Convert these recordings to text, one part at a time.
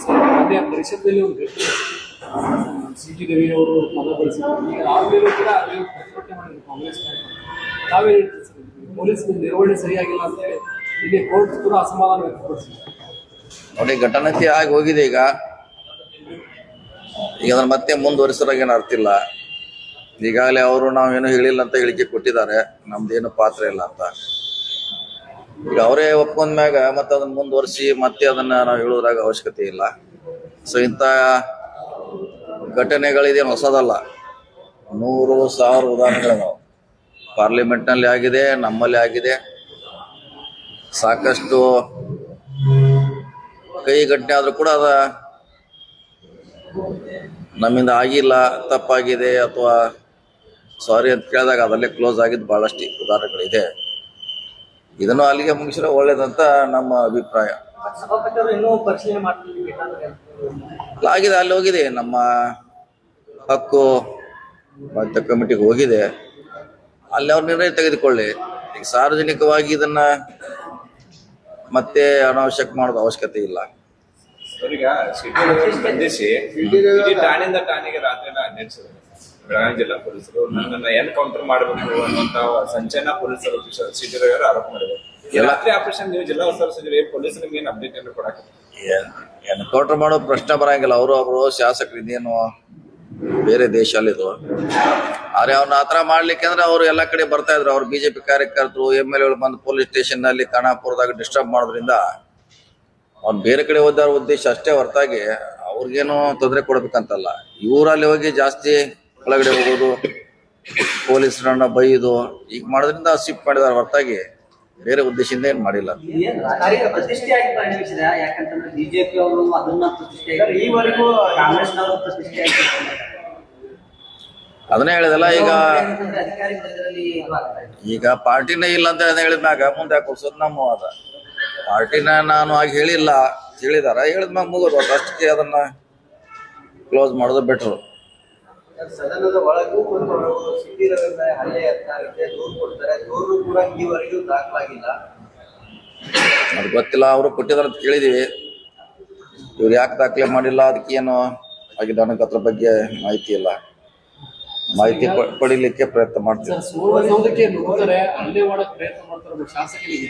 ಅದೇ ಪರಿಷತ್ನಲ್ಲಿ ಒಂದು ಸಿ.ಟಿ. ರವಿ ಅವರು ಪದ ಬಳಸಿದ್ರು. ಈಗ ಆಮೇಲೂ ಕೂಡ ಅದೇ ಪ್ರತಿಭಟನೆ ಮಾಡಿದ್ರು ಕಾಂಗ್ರೆಸ್ ನಾಯಕರು. ತಾವೇ ಪೊಲೀಸ್ ನಿರ್ವಹಣೆ ಸರಿಯಾಗಿಲ್ಲ ಅಂತ ಹೇಳಿ ಇಲ್ಲಿ ಕೋರ್ಟ್ ಕೂಡ ಅಸಮಾಧಾನ ವ್ಯಕ್ತಪಡಿಸಿದ್ರು. ನೋಡಿ, ಘಟನೆ ಆಗಿ ಹೋಗಿದೆ. ಈಗ ಅದನ್ನ ಮತ್ತೆ ಮುಂದುವರಿಸೋರಾಗ ಏನು ಅರ್ಥ ಇಲ್ಲ. ಈಗಾಗಲೇ ಅವರು ನಾವೇನು ಹೇಳಿಲ್ಲ ಅಂತ ಹೇಳಿಕೆ ಕೊಟ್ಟಿದ್ದಾರೆ, ನಮ್ದೇನು ಪಾತ್ರ ಇಲ್ಲ ಅಂತ. ಈಗ ಅವರೇ ಒಪ್ಕೊಂಡ ಮ್ಯಾಗ ಮತ್ತೆ ಅದನ್ನ ಮುಂದುವರಿಸಿ ಮತ್ತೆ ಅದನ್ನ ನಾವು ಹೇಳೋದ್ರಾಗ ಅವಶ್ಯಕತೆ ಇಲ್ಲ. ಸೊ ಇಂಥ ಘಟನೆಗಳಿದೇನು ಹೊಸದಲ್ಲ, 100,000 ಉದಾಹರಣೆಗಳು ಪಾರ್ಲಿಮೆಂಟ್ನಲ್ಲಿ ಆಗಿದೆ, ನಮ್ಮಲ್ಲಿ ಆಗಿದೆ. ಸಾಕಷ್ಟು ಕೈ ಘಟನೆ ಆದ್ರೂ ಕೂಡ ಅದ ನಮ್ಮಿಂದ ಆಗಿಲ್ಲ, ತಪ್ಪಾಗಿದೆ ಅಥವಾ ಸಾರಿ ಅಂತ ಕೇಳಿದಾಗ ಅದಲ್ಲೇ ಕ್ಲೋಸ್ ಆಗಿದ್ದು ಬಹಳಷ್ಟು ಉದಾಹರಣೆಗಳಿದೆ. ಇದನ್ನು ಅಲ್ಲಿಗೆ ಮುಗಿಸಿರೋ ಒಳ್ಳೇದಂತ ನಮ್ಮ ಅಭಿಪ್ರಾಯ. ಆಗಿದೆ, ಅಲ್ಲಿ ಹೋಗಿದೆ, ನಮ್ಮ ಹಕ್ಕು ಕಮಿಟಿಗೆ ಹೋಗಿದೆ, ಅಲ್ಲಿ ಅವ್ರ ನಿರ್ಣಯ ತೆಗೆದುಕೊಳ್ಳಿ. ಈಗ ಸಾರ್ವಜನಿಕವಾಗಿ ಇದನ್ನ ಮತ್ತೆ ಅನಾವಶ್ಯಕ ಮಾಡೋದು ಅವಶ್ಯಕತೆ ಇಲ್ಲ. ಬಂಧಿಸಿ ಠಾಣೆಯಿಂದ ಠಾಣೆಗೆ ರಾತ್ರಿ ನಡೆಸಿದ್ರು ಬೆಳಗಾವಿ ಜಿಲ್ಲಾ ಪೊಲೀಸರು. ನನ್ನನ್ನ ಎನ್ಕೌಂಟರ್ ಮಾಡಬೇಕು ಅನ್ನುವಂತ ಸಂಚಲನ ಪೊಲೀಸರು ಸಿಟಿ ರವಿ ಆರೋಪ ಮಾಡಿದ್ರು. ರಾತ್ರಿ ಆಪರೇಷನ್ ನೀವು ಜಿಲ್ಲಾ ಉಸ್ತುವಾರಿ ಸಚಿವರು ಪೊಲೀಸರು ಏನ್ ಅಪ್ಡೇಟ್ ಅನ್ನು ಕೊಡಕ್ಕೆ ಎನ್ಕೌಂಟರ್ ಮಾಡೋ ಪ್ರಶ್ನೆ ಬರಂಗಿಲ್ಲ. ಅವರು ಶಾಸಕರು ಇದೇನು ಬೇರೆ ದೇಶಲ್ಲಿದು. ಆದ್ರೆ ಅವ್ನ ಆತರ ಮಾಡ್ಲಿಕ್ಕೆ ಅಂದ್ರೆ ಅವ್ರು ಎಲ್ಲಾ ಕಡೆ ಬರ್ತಾ ಇದ್ರು. ಅವ್ರು ಬಿಜೆಪಿ ಕಾರ್ಯಕರ್ತರು MLA ಬಂದು ಪೊಲೀಸ್ ಸ್ಟೇಷನ್ ನಲ್ಲಿ ಖಾನಾಪುರದಾಗ ಡಿಸ್ಟರ್ಬ್ ಮಾಡೋದ್ರಿಂದ ಅವ್ನು ಬೇರೆ ಕಡೆ ಹೋದಾರ ಉದ್ದೇಶ ಅಷ್ಟೇ ಹೊರತಾಗಿ ಅವ್ರಿಗೇನು ತೊಂದರೆ ಕೊಡ್ಬೇಕಂತಲ್ಲ. ಇವರಲ್ಲಿ ಹೋಗಿ ಜಾಸ್ತಿ ಒಳಗಡೆ ಹೋಗೋದು, ಪೊಲೀಸರನ್ನ ಬೈದು ಈಗ ಮಾಡೋದ್ರಿಂದ ಶಿಫ್ಟ್ ಮಾಡಿದಾರೆ ಹೊರತಾಗಿ ಬೇರೆ ಉದ್ದೇಶದಿಂದ ಏನ್ ಮಾಡಿಲ್ಲ. ಅದನ್ನೇ ಹೇಳಿದಲ್ಲ, ಈಗ ಪಾರ್ಟಿನೇ ಇಲ್ಲ ಅಂತ ಹೇಳಿದ್ಮ್ಯಾಗ ಮುಂದೆ ಕೊಡ್ಸೋದು ನಮ್ಮ ವಾದ. ಪಾರ್ಟಿನ ನಾನು ಆಗಿ ಹೇಳಿದಾರ, ಹೇಳಿದ್ಮ್ಯಾಗ ಮುಗೋದು ಅಷ್ಟಕ್ಕೆ ಅದನ್ನ ಕ್ಲೋಸ್ ಮಾಡೋದು ಬೆಟ್ರು. ಸದನದ ಒಳಗೂ ಮತ್ತು ಹೊರಗೂ ಸಿಟಿ ರವಿ ಹಲ್ಲೆ ಯತ್ನ ದೂರು ಕೊಡ್ತಾರೆ. ದೂರು ಕೂಡ ಈವರೆಗೂ ದಾಖಲಾಗಿಲ್ಲ. ಅದು ಗೊತ್ತಿಲ್ಲ, ಅವರು ಕೊಟ್ಟಿದಾರ ಅಂತ ಕೇಳಿದೀವಿ. ಇವ್ರು ಯಾಕೆ ದಾಖಲೆ ಮಾಡಿಲ್ಲ, ಅದಕ್ಕೇನು ಆಗಿದೆ ನನಗೆ ಅದ್ರ ಬಗ್ಗೆ ಮಾಹಿತಿ ಇಲ್ಲ. ಮಾಹಿತಿ ಪಡಿಲಿಕ್ಕೆ ಪ್ರಯತ್ನ ಮಾಡ್ತೀವಿ. ಸುವರ್ಣಸೌಧಕ್ಕೆ ನುಗ್ಗುತ್ತಾರೆ, ಹಲ್ಲೆ ಮಾಡಕ್ ಪ್ರಯತ್ನ ಮಾಡ್ತಾರೆ ಶಾಸಕರಿಗೆ.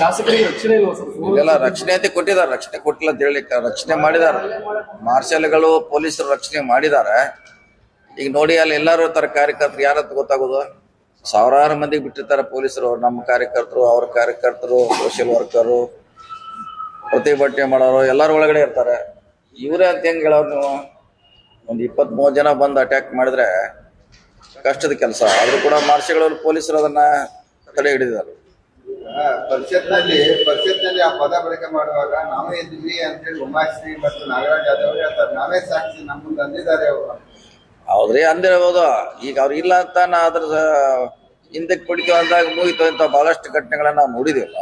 ಶಾಸಕರಿಗೆ ರಕ್ಷಣೆ ಇಲ್ಲ ಸರ್. ಇದೆಲ್ಲ ರಕ್ಷಣೆ ಅಂತ ಕೊಟ್ಟಿದ್ದಾರೆ, ರಕ್ಷಣೆ ಕೊಟ್ಟಿಲ್ಲ ಅಂತ ಹೇಳಿಕ್ಕೆ ರಕ್ಷಣೆ ಮಾಡಿದ್ದಾರೆ. ಮಾರ್ಷಲ್ಗಳು ಪೊಲೀಸರು ರಕ್ಷಣೆ ಮಾಡಿದ್ದಾರೆ. ಈಗ ನೋಡಿ, ಅಲ್ಲಿ ಎಲ್ಲರೂ ತರ ಕಾರ್ಯಕರ್ತರು ಯಾರಂತ ಗೊತ್ತಾಗೋದು. ಸಾವಿರಾರು ಮಂದಿಗೆ ಬಿಟ್ಟಿರ್ತಾರೆ ಪೊಲೀಸರು. ನಮ್ಮ ಕಾರ್ಯಕರ್ತರು, ಅವ್ರ ಕಾರ್ಯಕರ್ತರು, ಸೋಷಿಯಲ್ ವರ್ಕರು, ಪ್ರತಿಭಟನೆ ಮಾಡೋರು ಎಲ್ಲರೂ ಒಳಗಡೆ ಇರ್ತಾರೆ. ಇವರೇ ಅಂತ ಹೆಂಗ್ ಹೇಳೋರು ನೀವು? ಒಂದು 20-30 ಜನ ಬಂದು ಅಟ್ಯಾಕ್ ಮಾಡಿದ್ರೆ ಕಷ್ಟದ ಕೆಲಸ. ಆದ್ರೂ ಕೂಡ ಮಾರ್ಷಲ್ಗಳು ಪೊಲೀಸರು ಅದನ್ನ ತಡೆ ಹಿಡಿದಿದ್ದಾರೆ. ಪರಿಷತ್ನಲ್ಲಿ ಆ ಪದ ಬಳಕೆ ಮಾಡುವಾಗ ನಾವೇ ಇದ್ವಿ ಅಂತೇಳಿ ಉಮಾಶ್ರೀ ಮತ್ತು ನಾಗರಾಜ್ ಯಾದವ್ ಹೇಳ್ತಾರೆ. ನಾವೇ ಸಾಕ್ಷಿ, ನಮ್ಮ ಮುಂದೆ ಅಂದಿದ್ದಾರೆ ಅವರು. ಹೌದ್ರಿ, ಅಂದಿರಬಹುದು. ಈಗ ಅವ್ರು ಇಲ್ಲ ಅಂತ ನಾ ಅದ್ರ ಹಿಂದಕ್ಕೆ ಪಡಿತೀವಿ ಅಂದಾಗ ಮುಗಿತು ಅಂತ ಬಹಳಷ್ಟು ಘಟನೆಗಳನ್ನ ನಾವು ನೋಡಿದೇವಲ್ಲ.